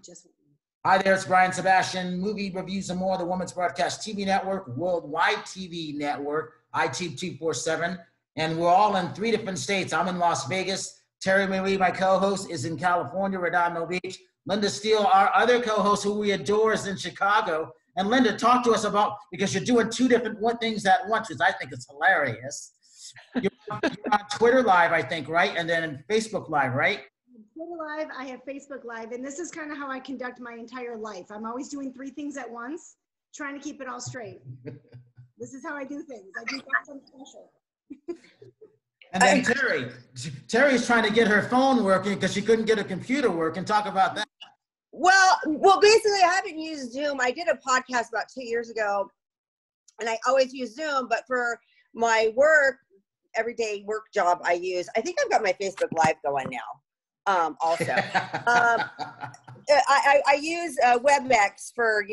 Just Hi there, it's Brian Sebastian, Movie Reviews and More, the Women's Broadcast TV Network, Worldwide TV Network, iTube 247, and we're all in 3 different states. I'm in Las Vegas. Terri Marie, my co-host, is in California, Redondo Beach. Linda Steele, our other co-host, who we adore, is in Chicago. And Linda, talk to us about, because you're doing 2 different things at once, which I think is hilarious. You're on Twitter Live, I think, right? And then Facebook Live, right? Twitter Live, I have Facebook Live, and this is kind of how I conduct my entire life. I'm always doing 3 things at once, trying to keep it all straight. This is how I do things. I do something special. And then Terry's trying to get her phone working because she couldn't get her computer working. Talk about that. Well, basically, I haven't used Zoom. I did a podcast about 2 years ago, and I always use Zoom, but for my everyday work job, I think I've got my Facebook Live going now. Also, I use WebEx for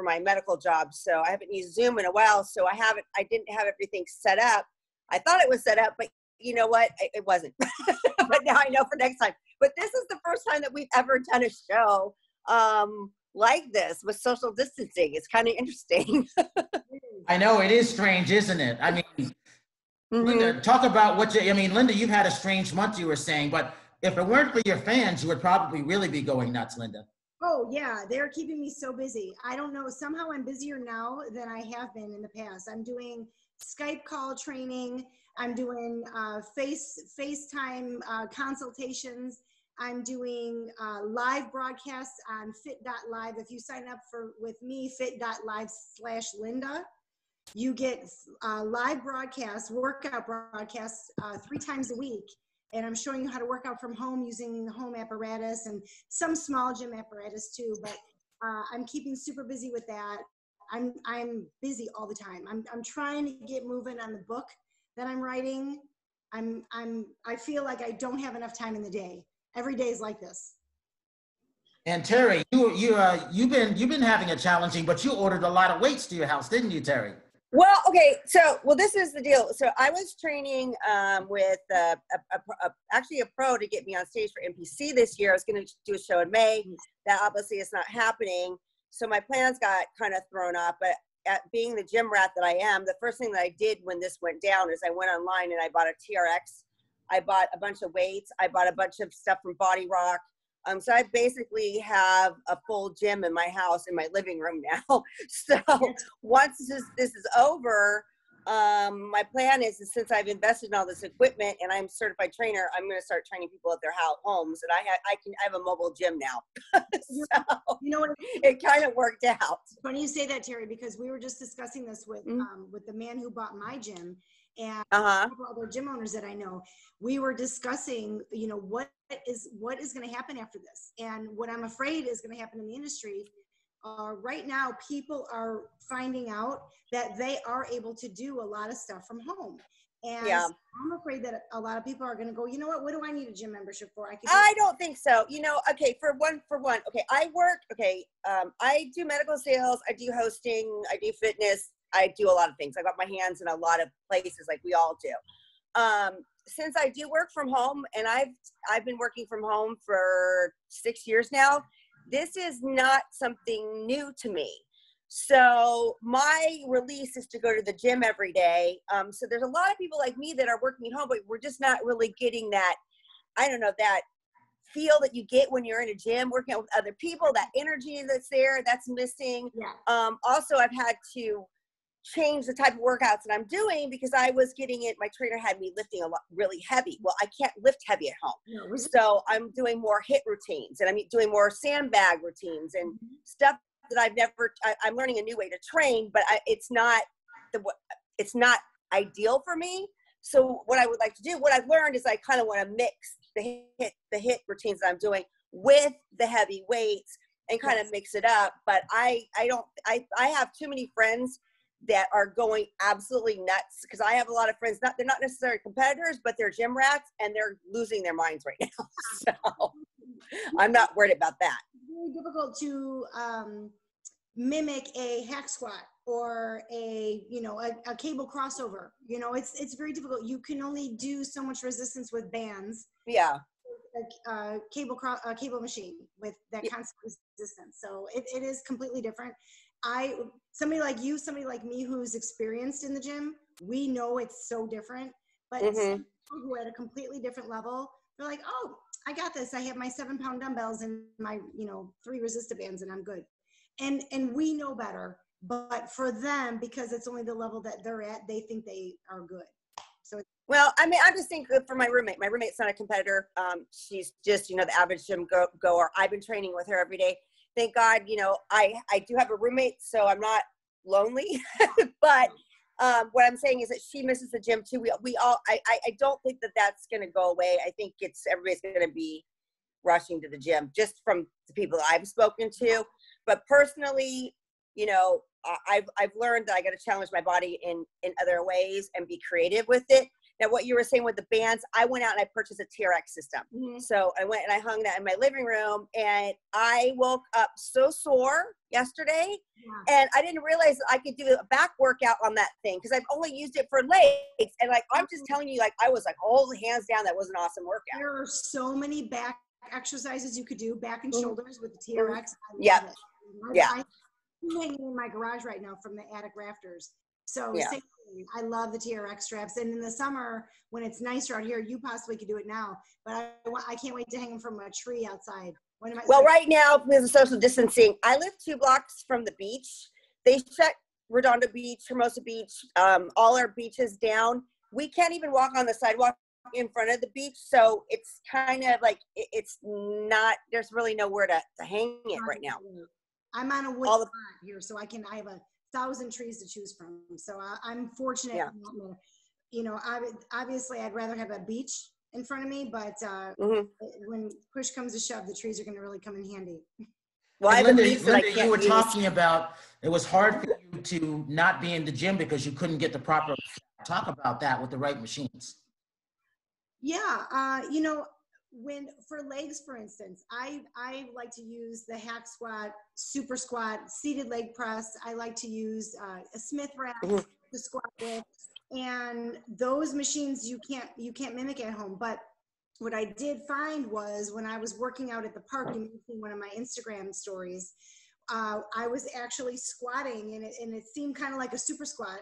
my medical job. So I haven't used Zoom in a while. So I didn't have everything set up. I thought it was set up, but you know what? It wasn't. But now I know for next time. But this is the first time that we've ever done a show like this with social distancing. It's kind of interesting. I know it is strange, isn't it? I mean, Linda, talk about Linda, you've had a strange month, you were saying, but if it weren't for your fans, you would probably really be going nuts, Linda. Oh, yeah. They're keeping me so busy. I don't know. Somehow I'm busier now than I have been in the past. I'm doing Skype call training. I'm doing FaceTime consultations. I'm doing live broadcasts on fit.live. If you sign up with me, fit.live/Linda, you get live broadcasts, workout broadcasts 3 times a week. And I'm showing you how to work out from home using home apparatus and some small gym apparatus too. But I'm keeping super busy with that. I'm busy all the time. I'm trying to get moving on the book that I'm writing. I feel like I don't have enough time in the day. Every day is like this. And Terry, you've been having a challenging, but you ordered a lot of weights to your house, didn't you, Terry? Well, okay. So, this is the deal. So I was training with actually a pro to get me on stage for NPC this year. I was going to do a show in May. That obviously is not happening. So my plans got kind of thrown off. But at being the gym rat that I am, the first thing that I did when this went down is I went online and I bought a TRX. I bought a bunch of weights. I bought a bunch of stuff from Body Rock. So I basically have a full gym in my house, in my living room now. So once this is over, my plan is since I've invested in all this equipment and I'm a certified trainer, I'm going to start training people at their homes. And I have a mobile gym now. So you know what? It kind of worked out. Funny you say that, Terry, because we were just discussing this with the man who bought my gym. And a couple other gym owners that I know, we were discussing, what is going to happen after this, and what I'm afraid is going to happen in the industry. Right now, people are finding out that they are able to do a lot of stuff from home, and I'm afraid that a lot of people are going to go, you know what do I need a gym membership for? I don't think so. Okay, for one. Okay, I work. Okay, I do medical sales. I do hosting. I do fitness. I do a lot of things. I got my hands in a lot of places like we all do. Since I do work from home, and I've been working from home for 6 years now, this is not something new to me. So my release is to go to the gym every day. So there's a lot of people like me that are working at home, but we're just not really getting that, that feel that you get when you're in a gym working out with other people, that energy that's there, that's missing. Yeah. Also, I've had to change the type of workouts that I'm doing because I was getting it. My trainer had me lifting a lot really heavy. Well, I can't lift heavy at home. No, so I'm doing more HIIT routines, and I'm doing more sandbag routines and stuff that I'm learning a new way to train, but it's not ideal for me. So what I would like to do, what I've learned is I kind of want to mix the HIIT routines that I'm doing with the heavy weights and kind of mix it up. But I have too many friends that are going absolutely nuts because I have a lot of friends, they're not necessarily competitors, but they're gym rats and they're losing their minds right now. So I'm not worried about that. It's really difficult to mimic a hack squat or a cable crossover. It's very difficult. You can only do so much resistance with bands. Yeah. a cable machine with that constant resistance. So it is completely different. Somebody like you, somebody like me who's experienced in the gym, we know it's so different. But some people who are at a completely different level, they're like, oh, I got this. I have my 7-pound dumbbells and my 3 resistor bands, and I'm good. And we know better. But for them, because it's only the level that they're at, they think they are good. So well, I mean, I just think for my roommate. My roommate's not a competitor. She's just, the average gym goer. I've been training with her every day. Thank God, I do have a roommate, so I'm not lonely. But what I'm saying is that she misses the gym too. We all. I don't think that that's going to go away. I think everybody's going to be rushing to the gym, just from the people that I've spoken to. But personally, I've learned that I got to challenge my body in other ways and be creative with it. Now, what you were saying with the bands, I went out and I purchased a TRX system. Mm-hmm. So I went and I hung that in my living room, and I woke up so sore yesterday, and I didn't realize that I could do a back workout on that thing because I've only used it for legs. And I'm just telling you, I was all hands down, that was an awesome workout. There are so many back exercises you could do, back and shoulders with the TRX. Yeah. I'm hanging in my garage right now from the attic rafters. So same thing. I love the TRX straps. And in the summer, when it's nicer out here, you possibly could do it now. But I can't wait to hang them from a tree outside. Well, right now, because of social distancing, I live 2 blocks from the beach. They shut Redondo Beach, Hermosa Beach, all our beaches down. We can't even walk on the sidewalk in front of the beach. So it's kind of like, it's not, there's really nowhere to hang it right now. I'm on a wood spot here, so I have 1,000 trees to choose from. So I'm fortunate. Yeah. Obviously, I'd rather have a beach in front of me, but when push comes to shove, the trees are going to really come in handy. Well, Linda, you were talking about it was hard for you to not be in the gym because you couldn't get the proper. Talk about that with the right machines. Yeah, when for legs, for instance, I like to use the hack squat, super squat, seated leg press. I like to use a Smith rack to squat with, and those machines you can't mimic at home. But what I did find was when I was working out at the park, you may have seen one of my Instagram stories, I was actually squatting, and it seemed kind of like a super squat.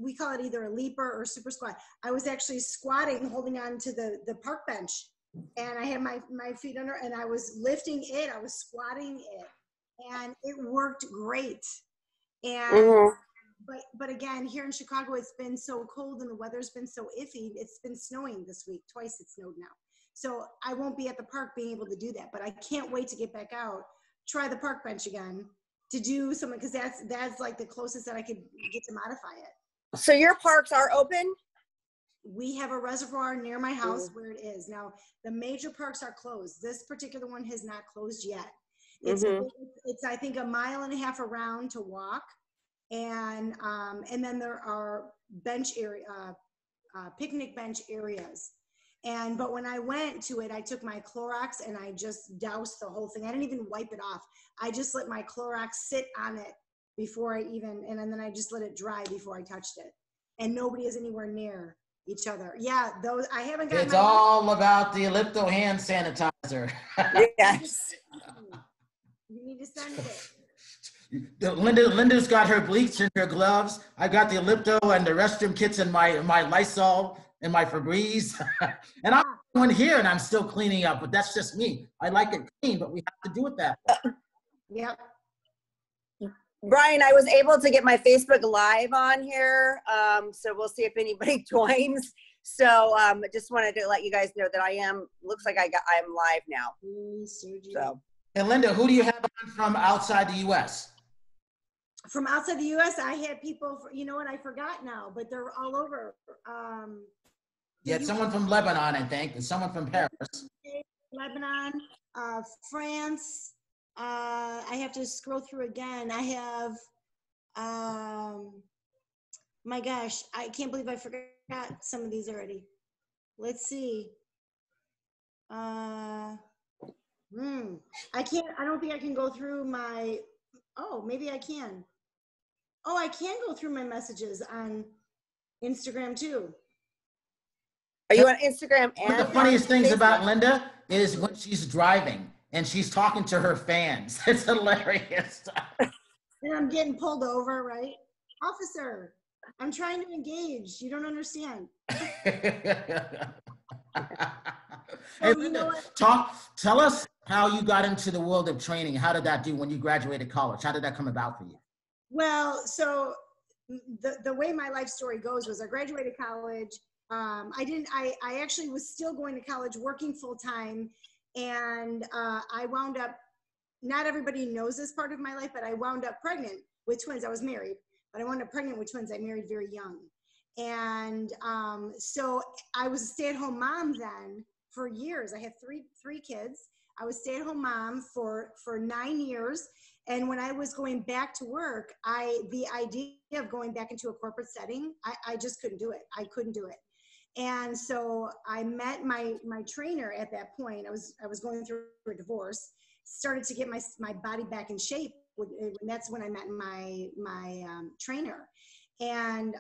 We call it either a leaper or super squat. I was actually squatting, holding on to the park bench, and I had my feet under, and I was lifting it. I was squatting it, and it worked great. And but again, here in Chicago, it's been so cold and the weather's been so iffy. It's been snowing this week. Twice it snowed now. So I won't be at the park being able to do that, but I can't wait to get back out, try the park bench again, to do something, because that's like the closest that I could get to modify it. So your parks are open? We have a reservoir near my house where it is. Now, the major parks are closed. This particular one has not closed yet. It's I think 1.5 miles around to walk. And then there are picnic bench areas. But when I went to it, I took my Clorox and I just doused the whole thing. I didn't even wipe it off. I just let my Clorox sit on it before and then I just let it dry before I touched it. And nobody is anywhere near each other. Yeah, those I haven't got. It's all about the Ellipto hand sanitizer. Yes. You need to send it. Linda's got her bleach and her gloves. I got the Ellipto and the restroom kits and my Lysol and my Febreze. And I'm one here and I'm still cleaning up, but that's just me. I like it clean, but we have to do it that way. Yep. Brian, I was able to get my Facebook Live on here, so we'll see if anybody joins. So I just wanted to let you guys know that looks like I'm live now. So. And Linda, who do you have on from outside the U.S.? From outside the U.S., I had people, I forgot now, but they're all over. You had someone from Lebanon, I think, and someone from Paris. Lebanon, France. I have to scroll through again. I have, my gosh, I can't believe I forgot some of these already. Let's see. I don't think I can go through maybe I can. I can go through my messages on Instagram too. Are you on Instagram One of the and funniest things Facebook? about Linda is when she's driving and she's talking to her fans. It's hilarious. And I'm getting pulled over, right? Officer, I'm trying to engage. You don't understand. Hey, You Linda, know what? tell us how you got into the world of training. How did that do when you graduated college? How did that come about for you? Well, so the way my life story goes was I graduated college. I actually was still going to college, working full time. And I wound up, not everybody knows this part of my life, but I wound up pregnant with twins. I was married, but I wound up pregnant with twins. I married very young. And so I was a stay-at-home mom then for years. I had three kids. I was a stay-at-home mom for 9 years. And when I was going back to work, the idea of going back into a corporate setting, I just couldn't do it. I couldn't do it. And so I met my trainer at that point. I was going through a divorce, started to get my body back in shape. And that's when I met my trainer. And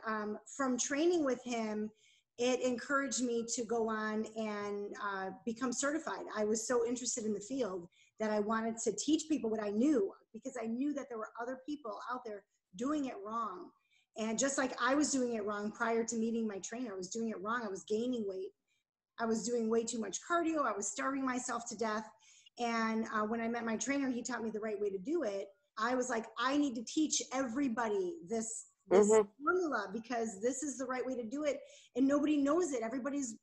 from training with him, it encouraged me to go on and become certified. I was so interested in the field that I wanted to teach people what I knew, because I knew that there were other people out there doing it wrong. And just like I was doing it wrong prior to meeting my trainer, I was doing it wrong. I was gaining weight. I was doing way too much cardio. I was starving myself to death. And when I met my trainer, he taught me the right way to do it. I was like, I need to teach everybody this formula, because this is the right way to do it. And nobody knows it. Everybody's,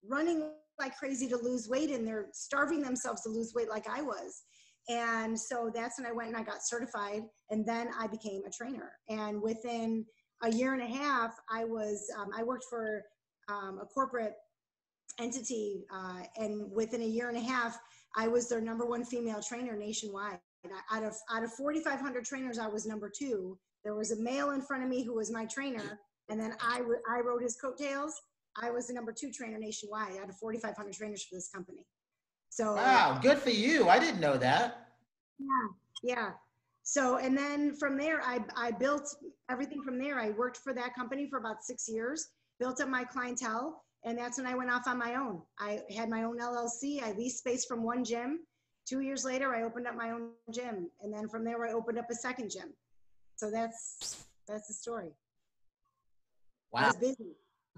running like crazy to lose weight, and they're starving themselves to lose weight like I was. And so that's when I went and I got certified, and then I became a trainer. And within a year and a half, I worked for a corporate entity, and within a year and a half, I was their #1 female trainer nationwide. Out of 4,500 trainers, I was #2. There was a male in front of me who was my trainer, and then I rode his coattails. I was the #2 trainer nationwide out of 4,500 trainers for this company. So Wow, good for you. I didn't know that. yeah. So, and then from there, I built everything from there. I worked for that company for about 6 years, built up my clientele, and that's when I went off on my own. I had my own LLC. I leased space from one gym. 2 years later, I opened up my own gym. And then from there, I opened up a second gym. So that's the story. Wow. I was busy.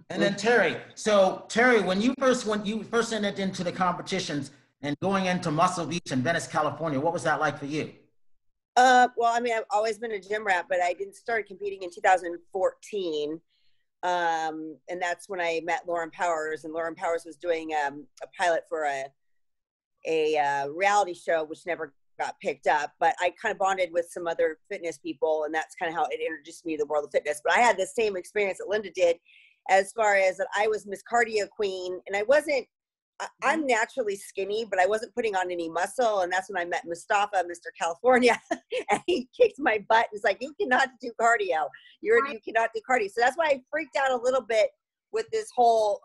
And then Terri. So Terri, when you first entered into the competitions and going into Muscle Beach and Venice, California, what was that like for you? Well, I mean, I've always been a gym rat, but I didn't start competing in 2014. And that's when I met Lauren Powers, and Lauren Powers was doing a pilot for a reality show, which never got picked up, but I kind of bonded with some other fitness people, and that's kind of how it introduced me to the world of fitness. But I had the same experience that Linda did, as far as that I was Miss Cardio Queen, and I'm naturally skinny, but I wasn't putting on any muscle. And that's when I met Mustafa, Mr. California, and he kicked my butt and was like, you cannot do cardio. You cannot do cardio. So that's why I freaked out a little bit with this whole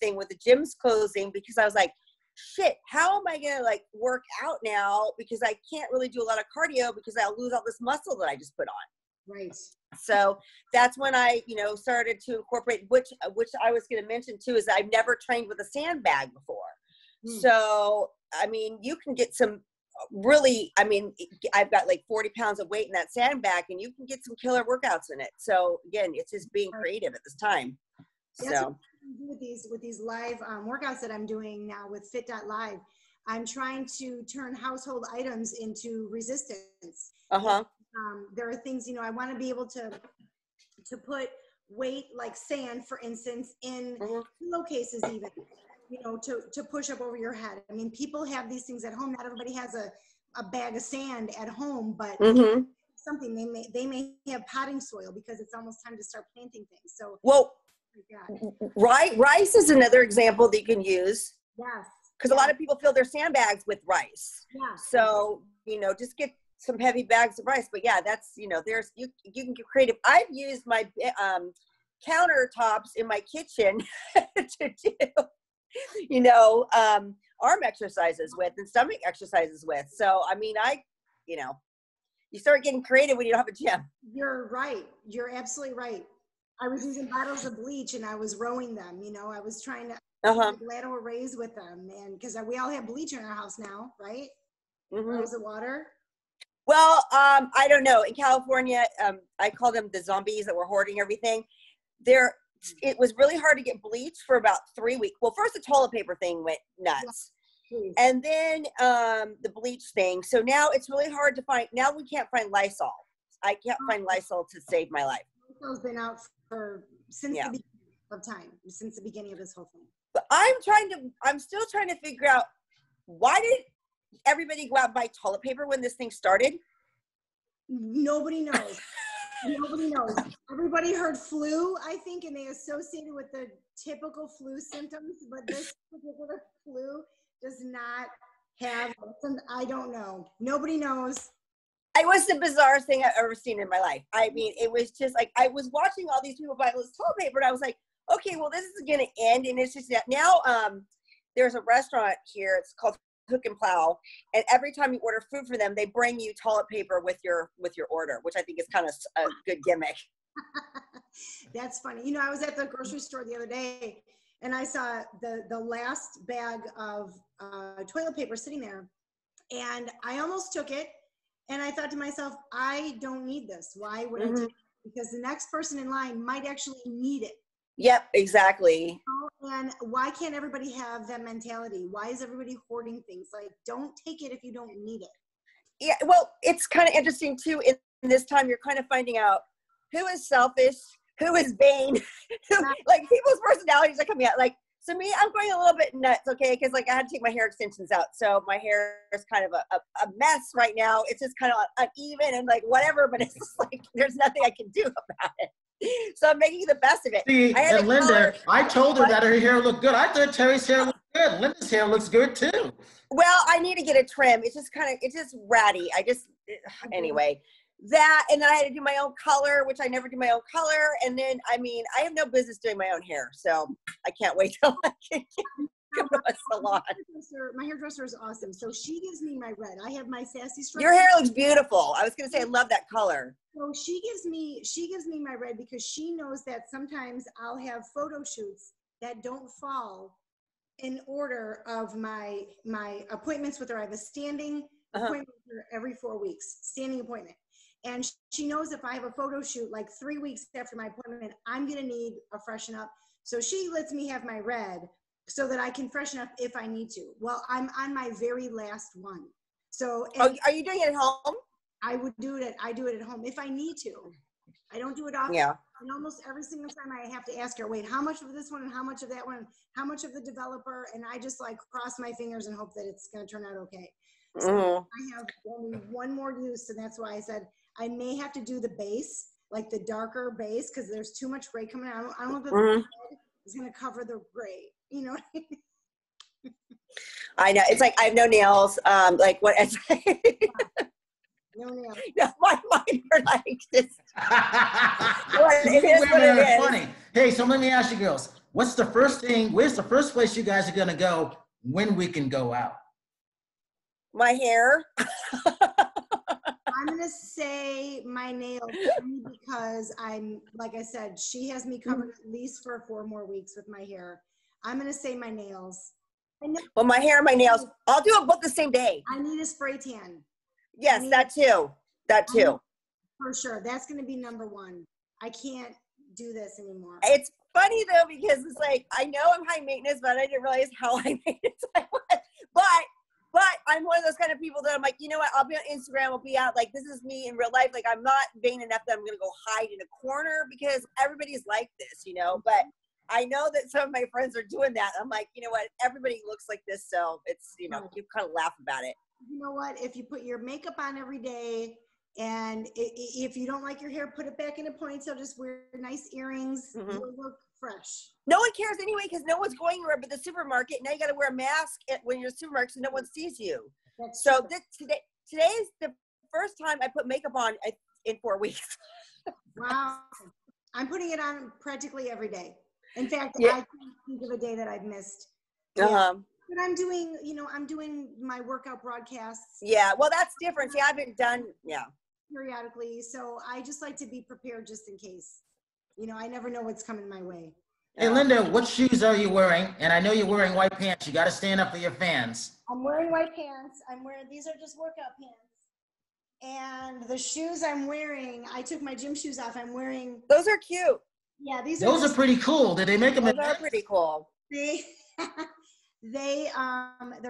thing with the gyms closing, because I was like, shit, how am I going to work out now? Because I can't really do a lot of cardio because I'll lose all this muscle that I just put on. Right. So that's when I, started to incorporate, which I was going to mention too, is that I've never trained with a sandbag before. So, I mean, you can get some really, I've got 40 pounds of weight in that sandbag, and you can get some killer workouts in it. So again, it's just being creative at this time. That's what I do with these live workouts that I'm doing now with Fit.live. I'm trying to turn household items into resistance. There are things, I want to be able to put weight like sand, for instance, in pillowcases even, to push up over your head. I mean, people have these things at home. Not everybody has a bag of sand at home, but something they may have potting soil because it's almost time to start planting things. So, rice is another example that you can use. Yes. Because a lot of people fill their sandbags with rice. Yeah. So, just get some heavy bags of rice. But yeah, that's, there's, you can get creative. I've used my countertops in my kitchen to do, arm exercises with and stomach exercises with. So, I mean, you start getting creative when you don't have a gym. You're right. You're absolutely right. I was using bottles of bleach and I was rowing them. You know, I was trying to lateral raise with them, and because we all have bleach in our house now, right? Bottles of water. Well, I don't know. In California, I call them the zombies that were hoarding everything. It was really hard to get bleach for about 3 weeks. Well, first the toilet paper thing went nuts. Yeah. And then the bleach thing. So now it's really hard to find. Now we can't find Lysol. I can't find Lysol to save my life. Lysol's been out since the beginning of time, since the beginning of this whole thing. But I'm still trying to figure out, why did everybody go out and buy toilet paper when this thing started? Nobody knows. Nobody knows. Everybody heard flu, I think, and they associated with the typical flu symptoms, but this particular flu does not have, I don't know. Nobody knows. It was the bizarrest thing I've ever seen in my life. I mean, it was just like, I was watching all these people buy this toilet paper, and I was like, okay, well, this is going to end. And it's just that now there's a restaurant here. It's called Hook and Plow. And every time you order food for them, they bring you toilet paper with your order, which I think is kind of a good gimmick. That's funny. You know, I was at the grocery store the other day, and I saw the last bag of toilet paper sitting there, and I almost took it. And I thought to myself, I don't need this. Why would I take it? Because the next person in line might actually need it. Yep, exactly. And why can't everybody have that mentality? Why is everybody hoarding things? Like, don't take it if you don't need it. Yeah, well, it's kind of interesting too. In this time, you're kind of finding out who is selfish, who is vain, like people's personalities are coming out. Like, so me, I'm going a little bit nuts, okay? Because like I had to take my hair extensions out, so my hair is kind of a mess right now. It's just kind of uneven and like whatever, but it's just like there's nothing I can do about it. So I'm making the best of it. See, and Linda, I told her that her hair looked good. I thought Terry's hair looked good. Linda's hair looks good too. Well, I need to get a trim. It's just ratty. Anyway, that, and then I had to do my own color, which I never do my own color. And then, I mean, I have no business doing my own hair, so I can't wait till I can go to a salon. My hairdresser is awesome. So she gives me my red. I have my sassy strip. Your hair looks beautiful. I was going to say, I love that color. So she gives me my red because she knows that sometimes I'll have photo shoots that don't fall in order of my appointments with her. I have a standing appointment with her every 4 weeks, standing appointment. And she knows if I have a photo shoot like 3 weeks after my appointment, I'm going to need a freshen up. So she lets me have my red so that I can freshen up if I need to. Well, I'm on my very last one. So are you doing it at home? I do it at home if I need to. I don't do it often. Yeah. And almost every single time I have to ask her, wait, how much of this one and how much of that one, how much of the developer? And I just like cross my fingers and hope that it's going to turn out okay. So I have only one more use, and that's why I said I may have to do the base, like the darker base, because there's too much gray coming out. I don't know if the red is going to cover the gray. You know what I mean? I know. It's like I have no nails. Like what? No nails. No, mine are like this. It is what it is. Funny. Hey, so let me ask you girls, where's the first place you guys are going to go when we can go out? My hair. I'm going to say my nails because like I said, she has me covered at least for 4 more weeks with my hair. I'm going to say my nails. Well, my hair and my nails, I'll do them both the same day. I need a spray tan. Yes, that too. For sure. That's going to be number 1. I can't do this anymore. It's funny though, because it's like, I know I'm high maintenance, but I didn't realize how high maintenance I was. But I'm one of those kind of people that I'm like, you know what? I'll be on Instagram. I'll be out. Like, this is me in real life. Like, I'm not vain enough that I'm going to go hide in a corner because everybody's like this, you know? But I know that some of my friends are doing that. I'm like, you know what? Everybody looks like this. So it's, you know, you kind of laugh about it. You know what? If you put your makeup on every day and if you don't like your hair, put it back in a ponytail, just wear nice earrings. You'll look fresh. No one cares anyway because no one's going anywhere but the supermarket. Now you got to wear a mask when you're in the supermarket so no one sees you. So today is the first time I put makeup on in 4 weeks. Wow. I'm putting it on practically every day. In fact, I can't think of a day that I've missed. Yeah. But I'm doing my workout broadcasts. Yeah, well, that's different. See, I haven't done, periodically. So I just like to be prepared just in case. You know, I never know what's coming my way. Hey, Linda, what shoes are you wearing? And I know you're wearing white pants. You got to stand up for your fans. I'm wearing white pants. These are just workout pants. And the shoes I'm wearing, I took my gym shoes off. I'm wearing. Those are cute. Yeah, those are pretty cool. Did they make them? Those are pretty cool. They're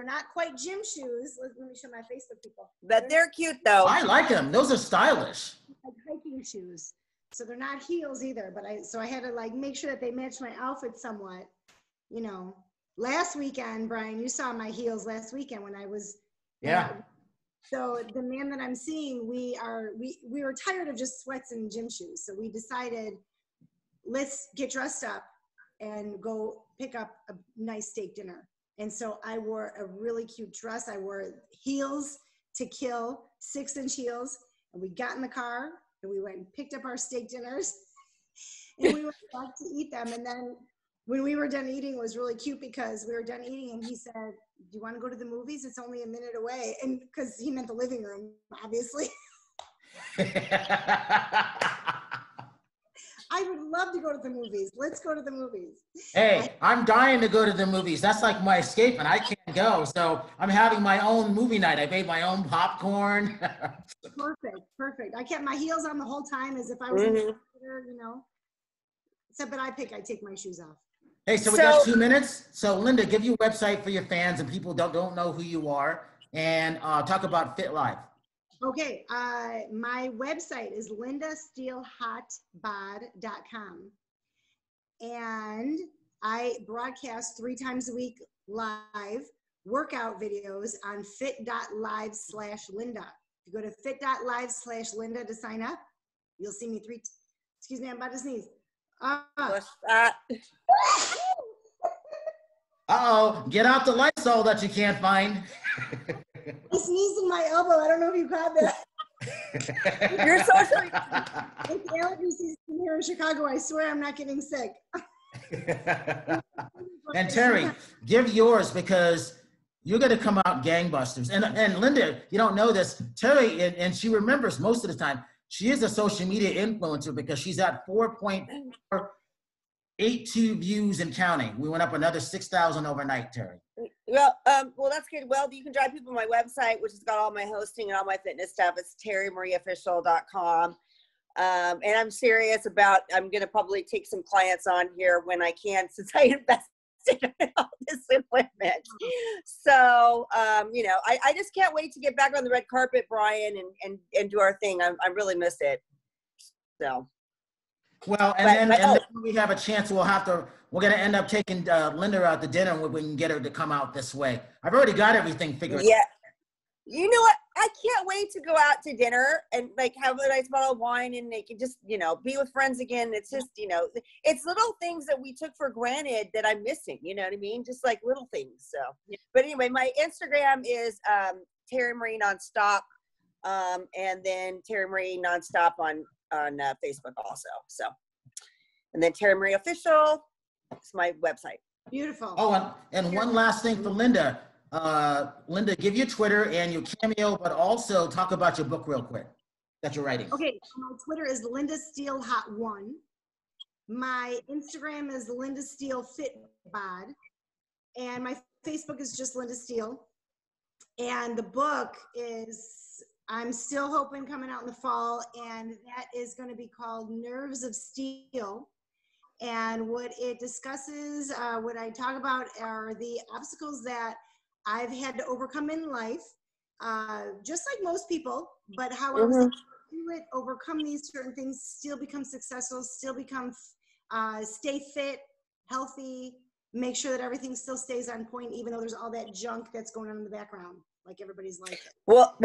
not quite gym shoes. Let me show my Facebook people. But they're cute though. I like them. Those are stylish. Like hiking shoes. So they're not heels either, but I had to like make sure that they match my outfit somewhat. You know, last weekend, Brian, you saw my heels last weekend when I was. Yeah. So the man that I'm seeing, we were tired of just sweats and gym shoes. So we decided, let's get dressed up and go pick up a nice steak dinner. And so I wore a really cute dress. I wore heels to kill, 6-inch heels. And we got in the car and we went and picked up our steak dinners and we went back to eat them. And then when we were done eating, it was really cute because we were done eating and he said, do you want to go to the movies? It's only a minute away. And because he meant the living room, obviously. I would love to go to the movies. Let's go to the movies. Hey, I'm dying to go to the movies. That's like my escape, and I can't go. So I'm having my own movie night. I made my own popcorn. Perfect. I kept my heels on the whole time as if I was in the theater, you know. Except that I take my shoes off. Hey, so we got 2 minutes. So Linda, give your website for your fans and people don't know who you are, and talk about Fit Live. Okay, my website is lindasteelhotbod.com. And I broadcast 3 times a week live workout videos on fit.live/Linda. If you go to fit.live/Linda to sign up, you'll see me excuse me, I'm about to sneeze. What's that? Uh-oh, get out the Lysol that you can't find. I sneezed in my elbow. I don't know if you caught that. You're socially. It's allergy season here in Chicago. I swear I'm not getting sick. And Terry, give yours because you're going to come out gangbusters. And Linda, you don't know this. Terry, and she remembers most of the time, she is a social media influencer because she's at 4.82 views and counting. We went up another 6,000 overnight, Terry. Well, that's good. Well, you can drive people to my website, which has got all my hosting and all my fitness stuff. It's terrimarieofficial.com. And I'm serious about, I'm going to probably take some clients on here when I can, since I invested in all this equipment. So, you know, I just can't wait to get back on the red carpet, Brian, and do our thing. I really miss it. So. Well, and then when we have a chance, we're going to end up taking Linda out to dinner when we can get her to come out this way. I've already got everything figured out. Yeah. You know what? I can't wait to go out to dinner and like have a nice bottle of wine and they can just, you know, be with friends again. It's just, you know, it's little things that we took for granted that I'm missing, you know what I mean? Just like little things. So, but anyway, my Instagram is Terri Marie Nonstop, and then Terri Marie Nonstop on Facebook also. So, and then Terri Marie Official is my website. Beautiful. Oh, and one last thing for Linda. Linda, give your Twitter and your Cameo, but also talk about your book real quick that you're writing. Okay, my Twitter is Linda Steele Hot 1. My Instagram is Linda Steele Fit Bod, and my Facebook is just Linda Steele. And the book is, I'm still hoping coming out in the fall, and that is going to be called Nerves of Steel. And what it discusses, what I talk about are the obstacles that I've had to overcome in life, just like most people, but how I was able to do it, overcome these certain things, still become successful, still become, stay fit, healthy, make sure that everything still stays on point, even though there's all that junk that's going on in the background, like everybody's like it. Well,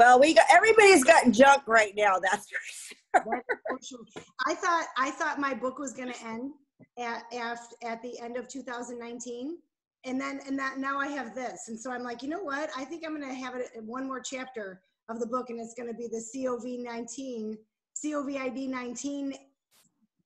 everybody's got junk right now. That's for sure. That's for sure. I thought my book was going to end at the end of 2019. And now I have this. And so I'm like, you know what? I think I'm going to have it one more chapter of the book, and it's going to be the COVID-19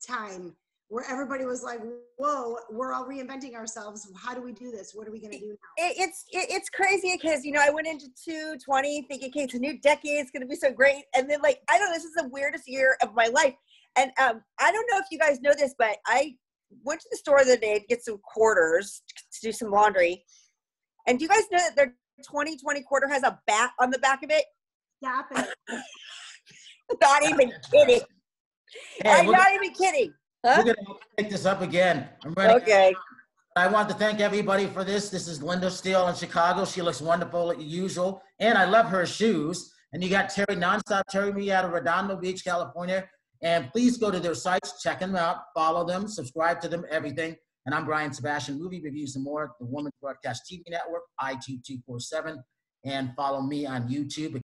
time, where everybody was like, whoa, we're all reinventing ourselves. How do we do this? What are we going to do now? It's crazy because, you know, I went into 2020 thinking, okay, it's a new decade. It's going to be so great. And then like, I don't know, this is the weirdest year of my life. And I don't know if you guys know this, but I went to the store the other day to get some quarters to do some laundry. And do you guys know that their 2020 quarter has a bat on the back of it? Stop it. Not even kidding. Hey, I'm not even kidding. Huh? We're going to pick this up again. I'm ready. Okay. I want to thank everybody for this. This is Linda Steele in Chicago. She looks wonderful as usual. And I love her shoes. And you got Terri, Nonstop Terri Marie out of Redondo Beach, California. And please go to their sites, check them out, follow them, subscribe to them, everything. And I'm Brian Sebastian, Movie Reviews and More, the Women's Broadcast TV Network, iTube 247. And follow me on YouTube.